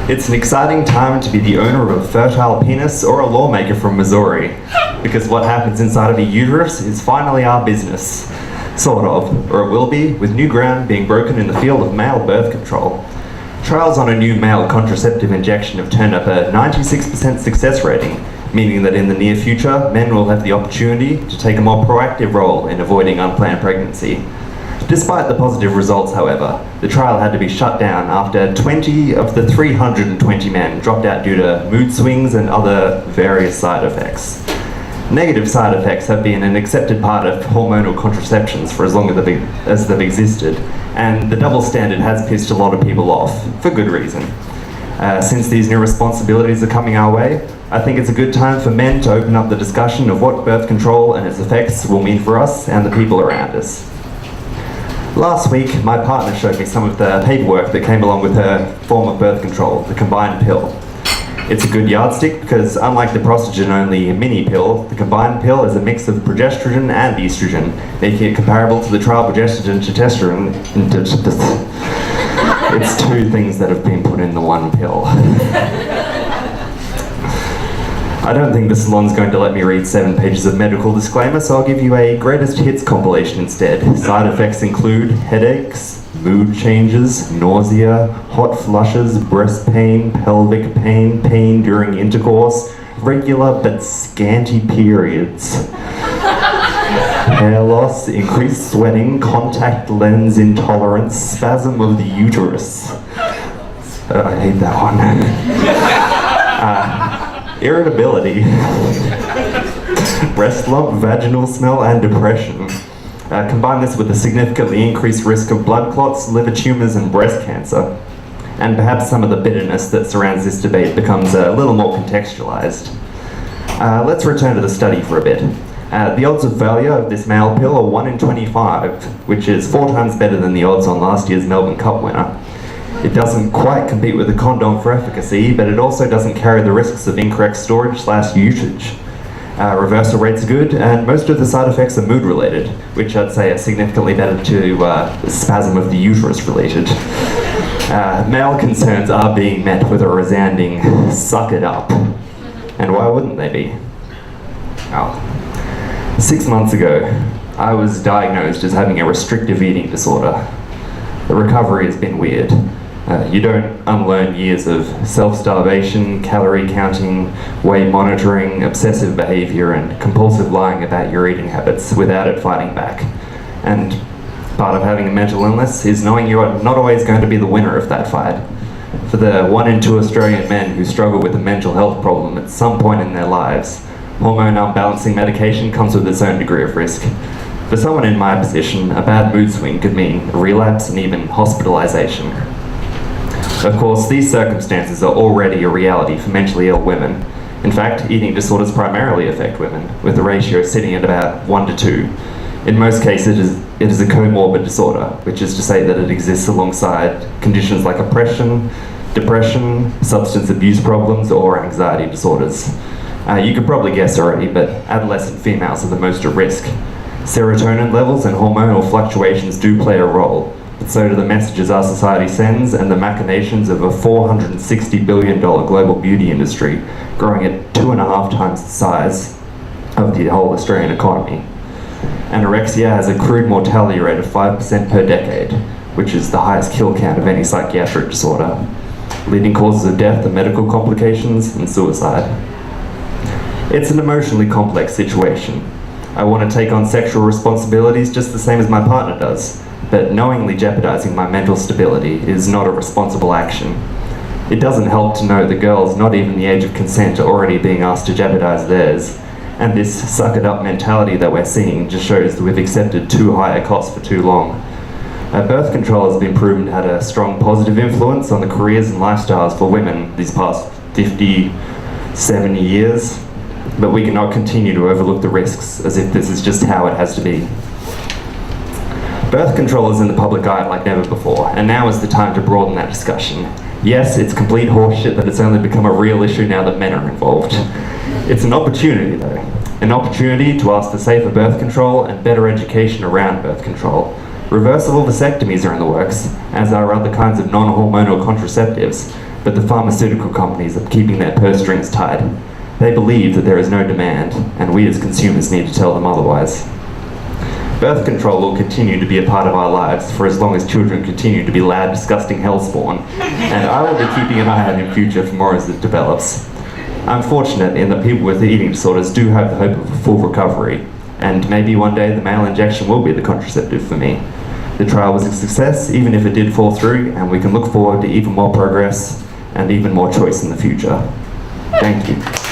It's an exciting time to be the owner of a fertile penis or a lawmaker from Missouri, because what happens inside of a uterus is finally our business. Sort of, or it will be, with new ground being broken in the field of male birth control. Trials on a new male contraceptive injection have turned up a 96% success rating, meaning that in the near future, men will have the opportunity to take a more proactive role in avoiding unplanned pregnancy. Despite the positive results, however, the trial had to be shut down after 20 of the 320 men dropped out due to mood swings and other various side effects. Negative side effects have been an accepted part of hormonal contraceptions for as long as they've existed, and the double standard has pissed a lot of people off, for good reason. Since these new responsibilities are coming our way, I think it's a good time for men to open up the discussion of what birth control and its effects will mean for us and the people around us. Last week, my partner showed me some of the paperwork that came along with her form of birth control, the combined pill. It's a good yardstick because, unlike the prostogen-only mini pill, the combined pill is a mix of progesterone and estrogen, making it comparable to the trial progesterone to testosterone. It's two things that have been put in the one pill. I don't think the salon's going to let me read 7 pages of medical disclaimer, so I'll give you a greatest hits compilation instead. Side effects include headaches, mood changes, nausea, hot flushes, breast pain, pelvic pain, pain during intercourse, regular but scanty periods, hair loss, increased sweating, contact lens intolerance, spasm of the uterus. I hate that one. Irritability, breast lump, vaginal smell, and depression. Combine this with a significantly increased risk of blood clots, liver tumours, and breast cancer. And perhaps some of the bitterness that surrounds this debate becomes a little more contextualised. Let's return to the study for a bit. The odds of failure of this male pill are 1 in 25, which is 4 times better than the odds on last year's Melbourne Cup winner. It doesn't quite compete with the condom for efficacy, but it also doesn't carry the risks of incorrect storage/usage. Reversal rates are good, and most of the side effects are mood-related, which I'd say are significantly better to spasm of the uterus related. Male concerns are being met with a resounding suck it up. And why wouldn't they be? Well, 6 months ago, I was diagnosed as having a restrictive eating disorder. The recovery has been weird. You don't unlearn years of self-starvation, calorie counting, weight monitoring, obsessive behavior, and compulsive lying about your eating habits without it fighting back. And part of having a mental illness is knowing you're not always going to be the winner of that fight. For the 1 in 2 Australian men who struggle with a mental health problem at some point in their lives, hormone unbalancing medication comes with its own degree of risk. For someone in my position, a bad mood swing could mean a relapse and even hospitalisation. Of course, these circumstances are already a reality for mentally ill women. In fact, eating disorders primarily affect women, with the ratio sitting at about 1 to 2. In most cases, it is a comorbid disorder, which is to say that it exists alongside conditions like oppression, depression, substance abuse problems, or anxiety disorders. You could probably guess already, but adolescent females are the most at risk. Serotonin levels and hormonal fluctuations do play a role, but so do the messages our society sends and the machinations of a $460 billion global beauty industry growing at 2.5 times the size of the whole Australian economy. Anorexia has a crude mortality rate of 5% per decade, which is the highest kill count of any psychiatric disorder. Leading causes of death are medical complications and suicide. It's an emotionally complex situation. I want to take on sexual responsibilities just the same as my partner does, but knowingly jeopardizing my mental stability is not a responsible action. It doesn't help to know that girls not even the age of consent are already being asked to jeopardize theirs, and this suck-it-up mentality that we're seeing just shows that we've accepted too high a cost for too long. Birth control has been proven to have a strong positive influence on the careers and lifestyles for women these past 50, 70 years, but we cannot continue to overlook the risks as if this is just how it has to be. Birth control is in the public eye like never before, and now is the time to broaden that discussion. Yes, it's complete horseshit that it's only become a real issue now that men are involved. It's an opportunity though, an opportunity to ask for safer birth control and better education around birth control. Reversible vasectomies are in the works, as are other kinds of non-hormonal contraceptives, but the pharmaceutical companies are keeping their purse strings tight. They believe that there is no demand, and we as consumers need to tell them otherwise. Birth control will continue to be a part of our lives for as long as children continue to be loud, disgusting hellspawn, and I will be keeping an eye out in future for more as it develops. I'm fortunate in that people with eating disorders do have the hope of a full recovery, and maybe one day the male injection will be the contraceptive for me. The trial was a success, even if it did fall through, and we can look forward to even more progress and even more choice in the future. Thank you.